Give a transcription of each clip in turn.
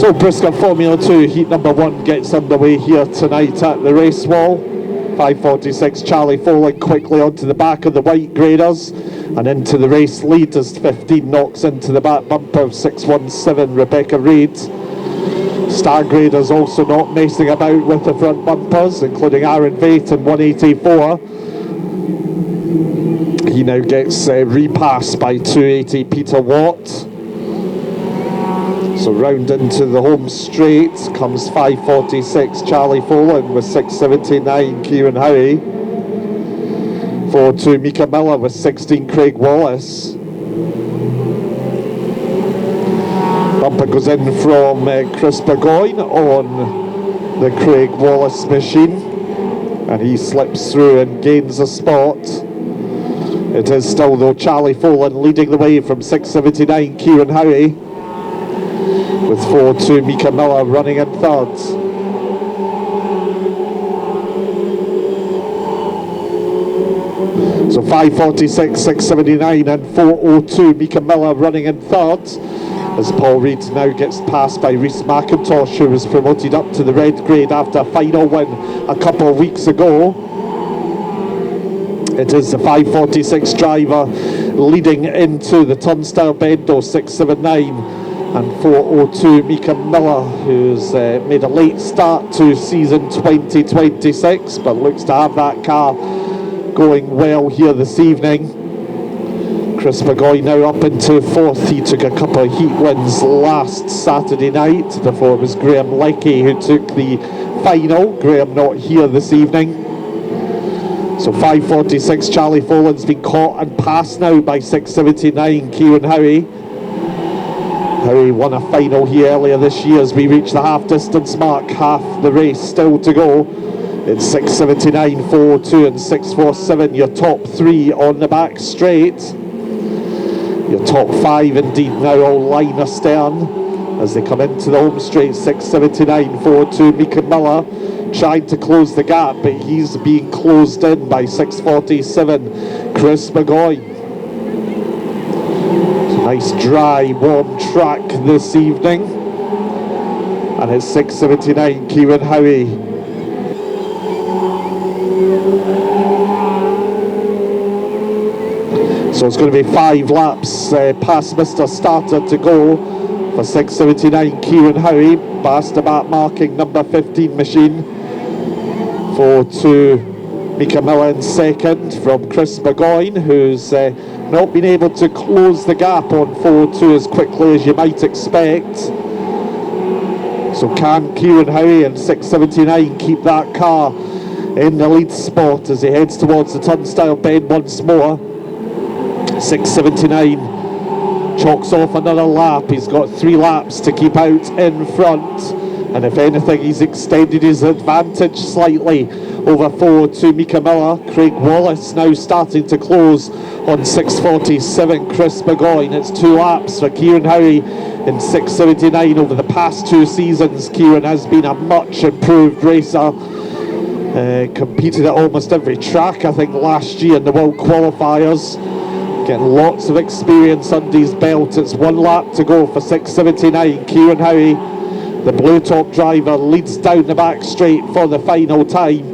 So Brisca Formula 2 heat number 1 gets underway here tonight at the Racewall. 5:46 Charlie Foley quickly onto the back of the white graders and into the race lead as 15 knocks into the back bumper of 617 Rebecca Reid. Star graders also not messing about with the front bumpers, including Aaron Veit in 184. He now gets repassed by 280 Peter Watt. So round into the home straight comes 5:46 Charlie Folan with 6:79 Kieran Howie. 4-2 Mika Miller with 16 Craig Wallace. Bumper goes in from Chris Burgoyne on the Craig Wallace machine, and he slips through and gains a spot. It is still though Charlie Folan leading the way from 6:79 Kieran Howie, with 4-2 Mika Miller running in third. So 5:46, 6:79 and 4:02 Mika Miller running in third, as Paul Reid now gets passed by Rhys McIntosh, who was promoted up to the red grade after a final win a couple of weeks ago. It is the 5:46 driver leading into the turnstile bend, 6:79 and 4:02 Mika Miller, who's made a late start to season 2026 but looks to have that car going well here this evening. Chris Burgoyne now up into fourth. He took a couple of heat wins last Saturday night before it was Graham Leckie who took the final. Graham not here this evening. So 5:46 Charlie Folan's been caught and passed now by 6:79 Kieran Howie. Howie won a final here earlier this year as we reach the half distance mark, half the race still to go. It's 6:79, 4:02 and 6:47, your top three on the back straight. Your top five indeed now all line astern as they come into the home straight. 6:79, 4:02 Mika Miller trying to close the gap, but he's being closed in by 6:47 Chris Burgoyne. Nice dry warm track this evening, and it's 6:79 Kieran Howie. So it's going to be 5 laps past Mr. Starter to go for 6:79 Kieran Howie, past the back marking number 15 machine. 4-2 Mika Miller in second from Chris Burgoyne, who's not been able to close the gap on 4-2 as quickly as you might expect. So can Kieran Howie in 6:79 keep that car in the lead spot as he heads towards the turnstile bend once more? 6:79 chalks off another lap. He's got 3 laps to keep out in front, and if anything he's extended his advantage slightly over 4-2 Mika Miller. Craig Wallace now starting to close on 6:47 Chris Burgoyne. It's 2 laps for Kieran Howie in 6:79. Over the past 2 seasons Kieran has been a much improved racer, competed at almost every track I think last year in the World Qualifiers, getting lots of experience under his belt. It's 1 lap to go for 6:79 Kieran Howie. The blue top driver leads down the back straight for the final time.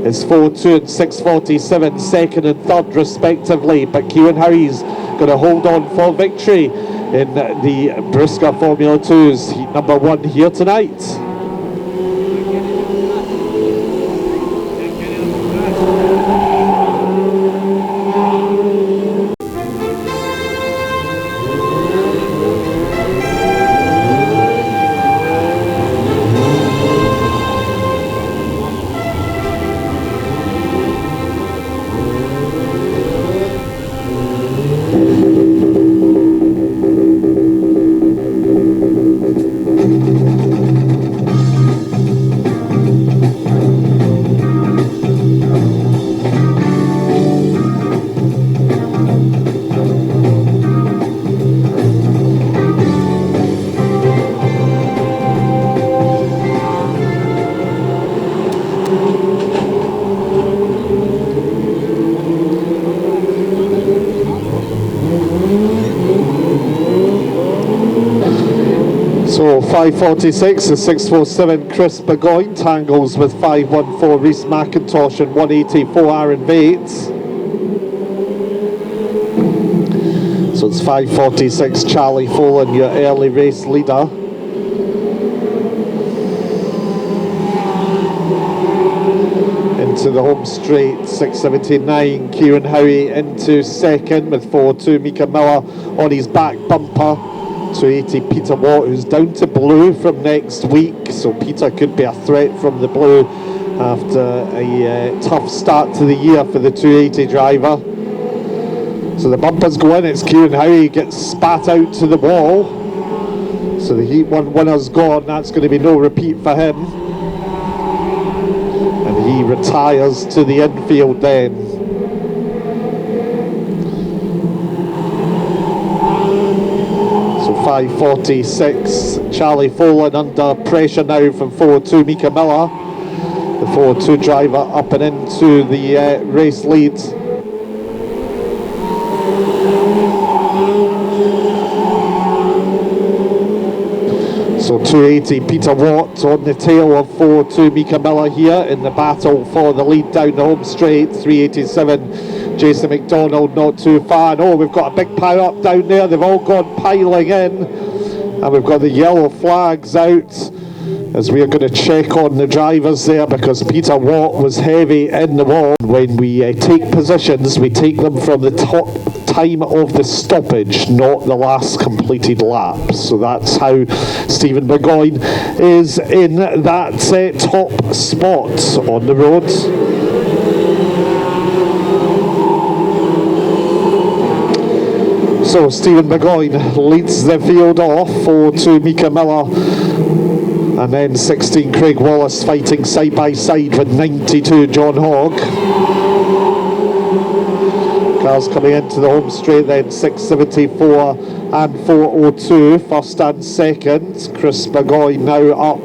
It's 4-2 and 6:47 second and third respectively, but Kieran Howie's going to hold on for victory in the Brisca Formula 2's heat number 1 here tonight. So 5:46, the 6:47 Chris Burgoyne tangles with 5:14 Rhys McIntosh and 1:84 Aaron Bates. So it's 5:46 Charlie Folan, your early race leader. Into the home straight, 6:79 Kieran Howie into second with 4:2 Mika Miller on his back bumper. 280 Peter Watt, who's down to blue from next week, so Peter could be a threat from the blue after a tough start to the year for the 280 driver. So the bumpers go in, it's Kieran Howie gets spat out to the wall, so the Heat 1 winner's gone. That's going to be no repeat for him, and he retires to the infield then. So 5:46 Charlie Folan under pressure now from 4:2 Mika Miller, the 4:2 driver up and into the race lead. So 280 Peter Watt on the tail of 4:2 Mika Miller here in the battle for the lead down the home straight. 387 Jason McDonald not too far. And oh, we've got a big pile up down there. They've all gone piling in, and we've got the yellow flags out as we are going to check on the drivers there, because Peter Watt was heavy in the wall. When we take positions, we take them from the top time of the stoppage, not the last completed lap. So that's how Stephen Burgoyne is in that top spot on the road. So Stephen Burgoyne leads the field off, 4:2 Mika Miller, and then 16 Craig Wallace fighting side by side with 92 John Hogg. Cars coming into the home straight then, 674 and 402, first and second. Chris Burgoyne now up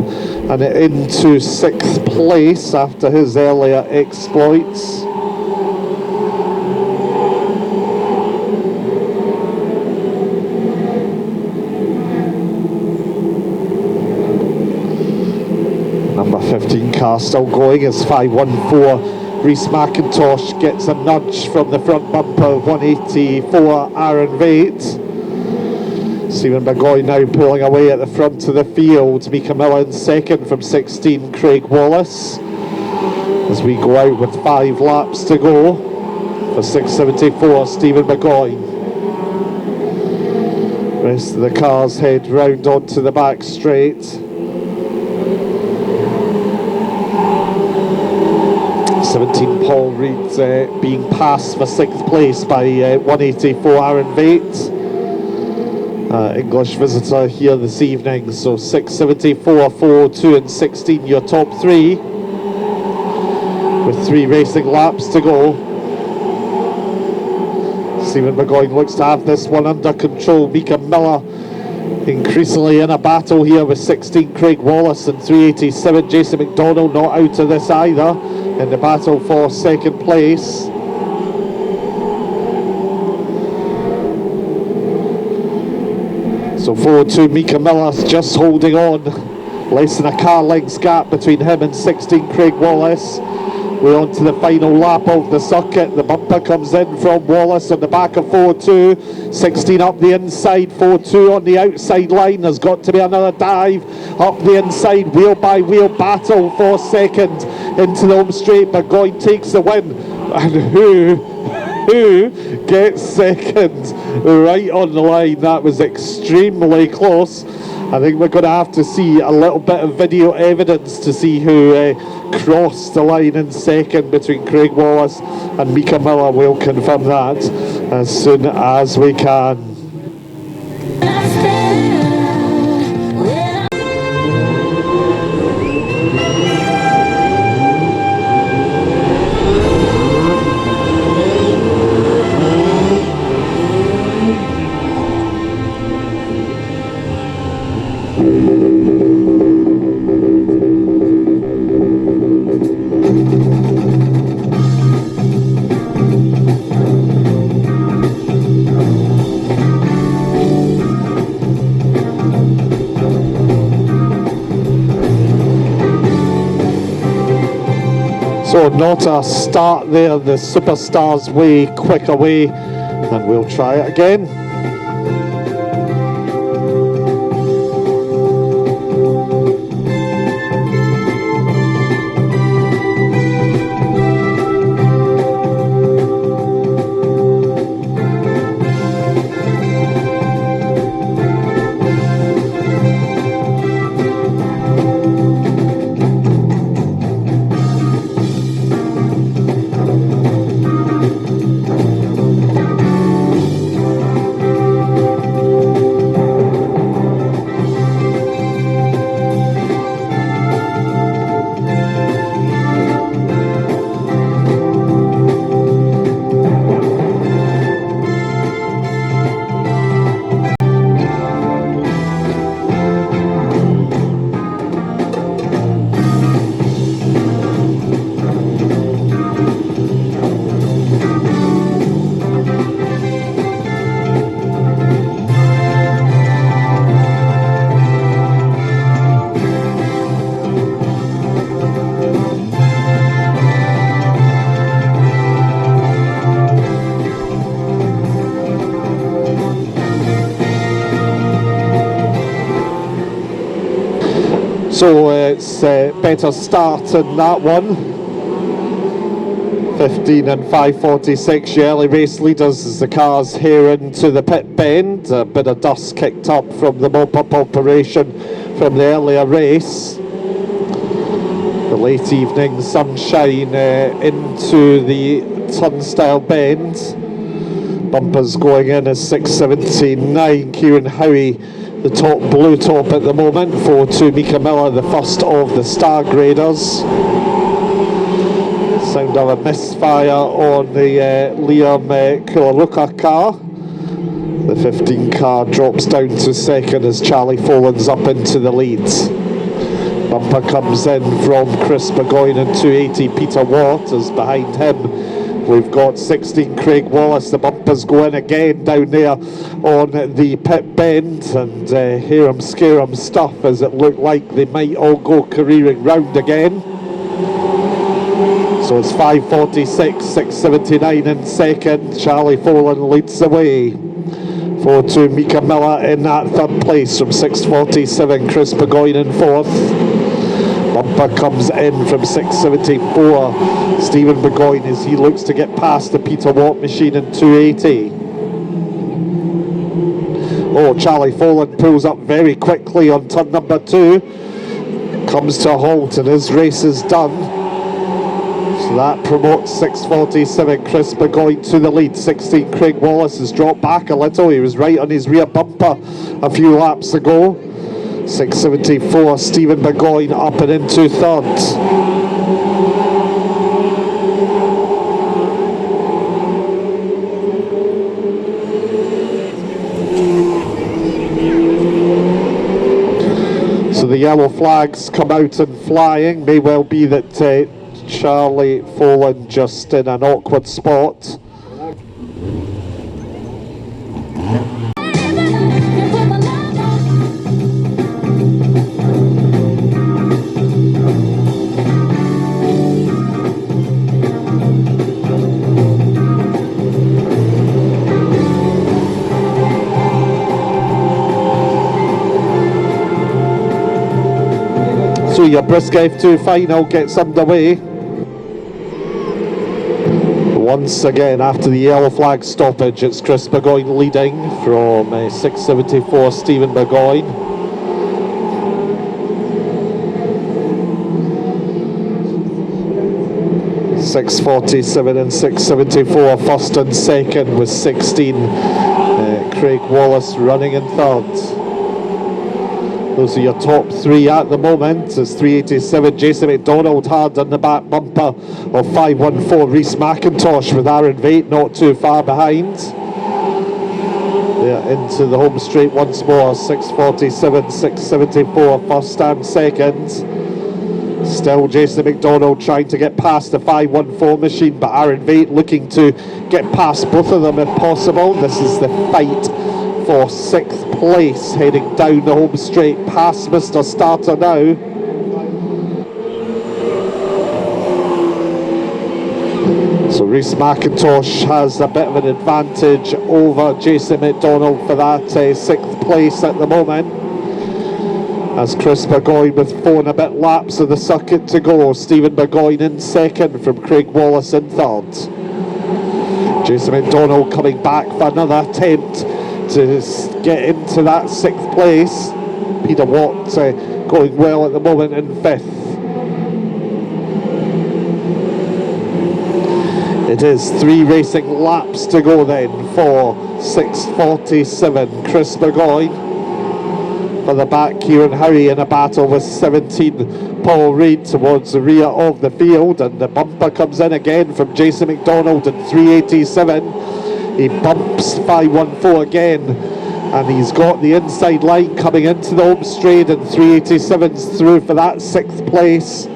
and into 6th place after his earlier exploits. Number 15 car still going as 514 Rhys McIntosh gets a nudge from the front bumper of 184 Aaron Bates. Stephen Burgoyne now pulling away at the front of the field. Mika Miller in second from 16 Craig Wallace, as we go out with 5 laps to go for 674 Stephen Burgoyne. Rest of the cars head round onto the back straight. 17 Paul Reed being passed for 6th place by 184 Aaron Bates, English visitor here this evening. So 674, 402 and 16 your top 3, with 3 racing laps to go. Stephen Burgoyne looks to have this one under control. Mika Miller increasingly in a battle here with 16 Craig Wallace and 387 Jason McDonald not out of this either, in the battle for 2nd place. So 4-2 Mika Miller just holding on, less than a car length's gap between him and 16 Craig Wallace. We're on to the final lap of the circuit. The bumper comes in from Wallace on the back of 4-2. 16 up the inside, 4-2 on the outside line. There's got to be another dive up the inside, wheel by wheel battle for 2nd into the home straight. Burgoyne takes the win, and who gets 2nd right on the line? That was extremely close. I think we're going to have to see a little bit of video evidence to see who crossed the line in 2nd between Craig Wallace and Mika Miller. We'll confirm that as soon as we can. So not a start there, the Superstars way quick away, and we'll try it again. So it's better start in that one. 15 and 5:46, your early race leaders as the cars here into the pit bend. A bit of dust kicked up from the mop-up operation from the earlier race. The late evening sunshine into the turnstile bend. Bumpers going in as 6:79. Kieran Howie, the top blue top at the moment. 4-2 Mika Miller, the first of the star graders. Sound of a misfire on the Liam Kularuka car. The 15 car drops down to second as Charlie Folan's up into the lead. Bumper comes in from Chris Burgoyne and 280 Peter Watt is behind him. We've got 16 Craig Wallace. The bumpers go in again down there on the pit bend, and hear 'em scare 'em stuff as it looked like they might all go careering round again. So it's 5:46, 6:79 in second. Charlie Folan leads the way. 4-2 Mika Miller in that third place from 6:47. Chris Burgoyne in fourth. Bumper comes in from 6:74. Stephen Burgoyne as he looks to get past the Peter Watt machine in 280. Oh, Charlie Folan pulls up very quickly on turn number 2. Comes to a halt and his race is done. So that promotes 6:47. Chris Burgoyne to the lead. 16 Craig Wallace has dropped back a little. He was right on his rear bumper a few laps ago. 6:74 Stephen Burgoyne up and into third. So the yellow flags come out and flying. May well be that Charlie Folan just in an awkward spot. So your Brisca F2 final gets underway. Once again, after the yellow flag stoppage, it's Chris Burgoyne leading from 6:74 Stephen Burgoyne. .647 and 6:74 first and second, with 16 Craig Wallace running in third. Those are your top three at the moment. It's 387 Jason McDonald hard on the back bumper of 514 Rhys McIntosh, with Aaron Vate not too far behind. They're into the home straight once more. 6:47, 6:74 first and second. Still Jason McDonald trying to get past the 514 machine, but Aaron Vate looking to get past both of them if possible. This is the fight for 6th place, heading down the home straight past Mr. Starter now. So Rhys McIntosh has a bit of an advantage over Jason McDonald for that 6th place at the moment, as Chris Burgoyne with 4 and a bit laps of the circuit to go. Stephen Burgoyne in 2nd from Craig Wallace in 3rd. Jason McDonald coming back for another attempt to get into that 6th place. Peter Watt going well at the moment in 5th. It is 3 racing laps to go then for 6:47. Chris Burgoyne. For the back, Kieran Howie in a battle with 17 Paul Reid towards the rear of the field, and the bumper comes in again from Jason McDonald at 3:87. He bumps 5:14 again, and he's got the inside line coming into the home straight, and 3:87's through for that 6th place.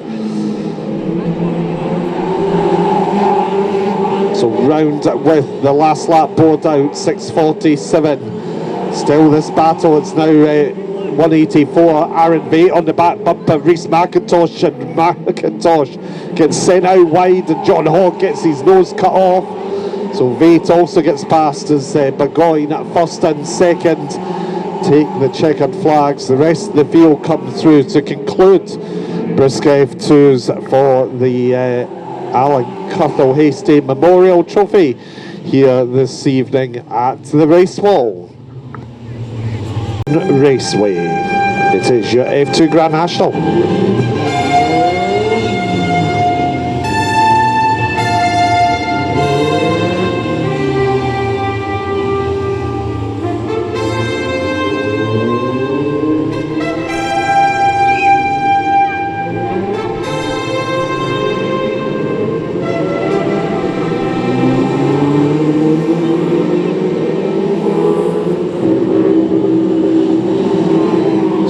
So round with the last lap board out, 6:47. Still this battle, it's now 184. Aaron Vate on the back bumper, Rhys McIntosh, and McIntosh gets sent out wide, and John Hogg gets his nose cut off. So Vate also gets past as Burgoyne at 1st and 2nd take the checkered flags. The rest of the field come through to conclude Brisca F2s for the Alan Cuthell Hastie Memorial Trophy here this evening at the Racewall. Raceway. It is your F2 Grand National.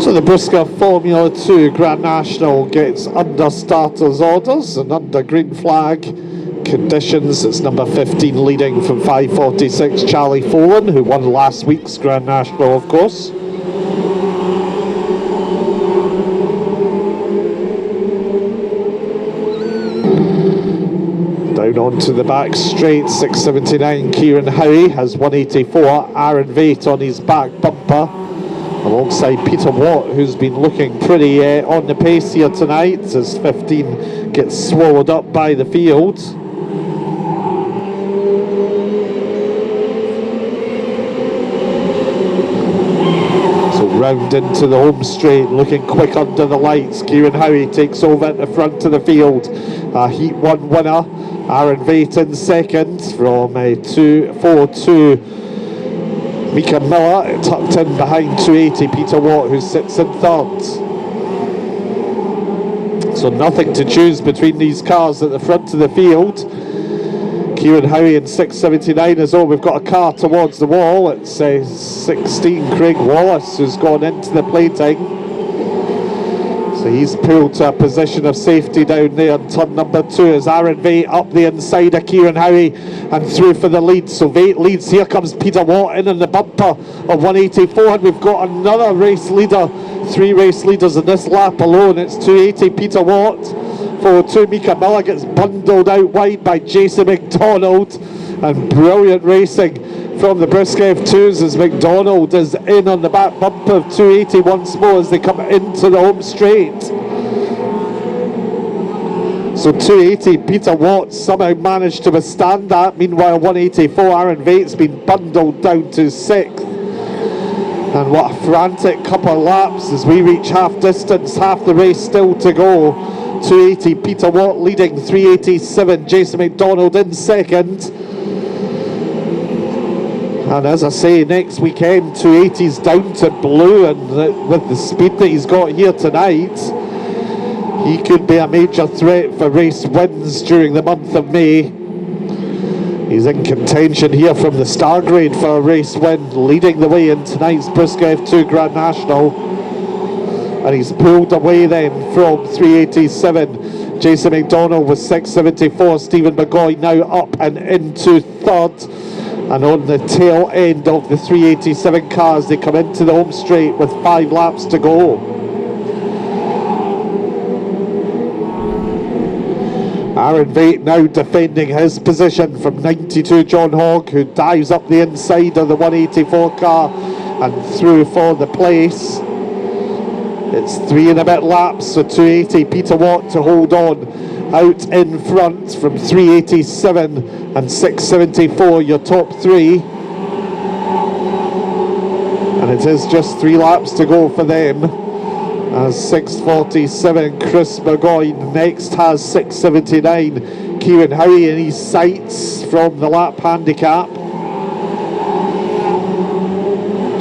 So the Brisca Formula 2 Grand National gets under starters orders and under green flag conditions. It's number 15 leading from 5:46, Charlie Folan, who won last week's Grand National, of course. Down onto the back straight, 6:79, Kieran Howie has 1:84, Aaron Vate on his back bumper, alongside Peter Watt, who's been looking pretty on the pace here tonight, as 15 gets swallowed up by the field. So round into the home straight, looking quick under the lights. Kieran Howie takes over at the front of the field. Heat 1 winner, Aaron Vate in 2nd from 2:42. Mika Miller tucked in behind 280, Peter Watt, who sits in 3rd. So nothing to choose between these cars at the front of the field. Kieran Howie in 6:79 as well. We've got a car towards the wall. It's 16 Craig Wallace who's gone into the plating. So he's pulled to a position of safety down there in turn number 2 as Aaron Vate up the inside of Kieran Howie and through for the lead. So Vate leads. Here comes Peter Watt in on the bumper of 184, and we've got another race leader. 3 race leaders in this lap alone. It's 280 Peter Watt. 402 Mika Miller gets bundled out wide by Jason McDonald, and brilliant racing from the Brisca F2s as McDonald is in on the back bumper of 280 once more as they come into the home straight. So 280 Peter Watt somehow managed to withstand that. Meanwhile 184 Aaron Vate's been bundled down to 6th. And what a frantic couple of laps as we reach half distance, half the race still to go. 280 Peter Watt leading, 387 Jason McDonald in 2nd. And as I say, next weekend 280's down to blue, and with the speed that he's got here tonight, he could be a major threat for race wins during the month of May. He's in contention here from the star grade for a race win, leading the way in tonight's Brisca F2 Grand National. And he's pulled away then from 387. Jason McDonald with 674. Stephen Burgoyne now up and into 3rd. And on the tail end of the 387 cars, they come into the home straight with 5 laps to go. Aaron Vate now defending his position from 92 John Hogg, who dives up the inside of the 184 car and through for the place. It's 3 and a bit laps for 280. Peter Watt to hold on. Out in front from 387 and 674, your top 3. And it is just 3 laps to go for them. As 647, Chris Burgoyne next has 679. Kieran Howie in his sights from the lap handicap.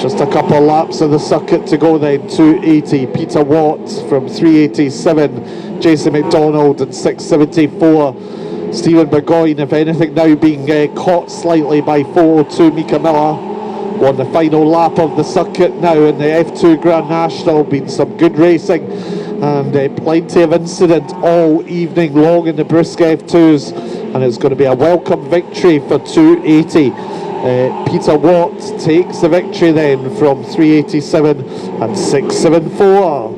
Just a couple of laps of the circuit to go then. 280, Peter Watt from 387, Jason McDonald and 674. Stephen Burgoyne, if anything, now being caught slightly by 402 Mika Miller. On the final lap of the circuit now in the F2 Grand National. Been some good racing and plenty of incident all evening long in the Brisca F2s, and it's going to be a welcome victory for 280. Peter Watt takes the victory then from 387 and 674.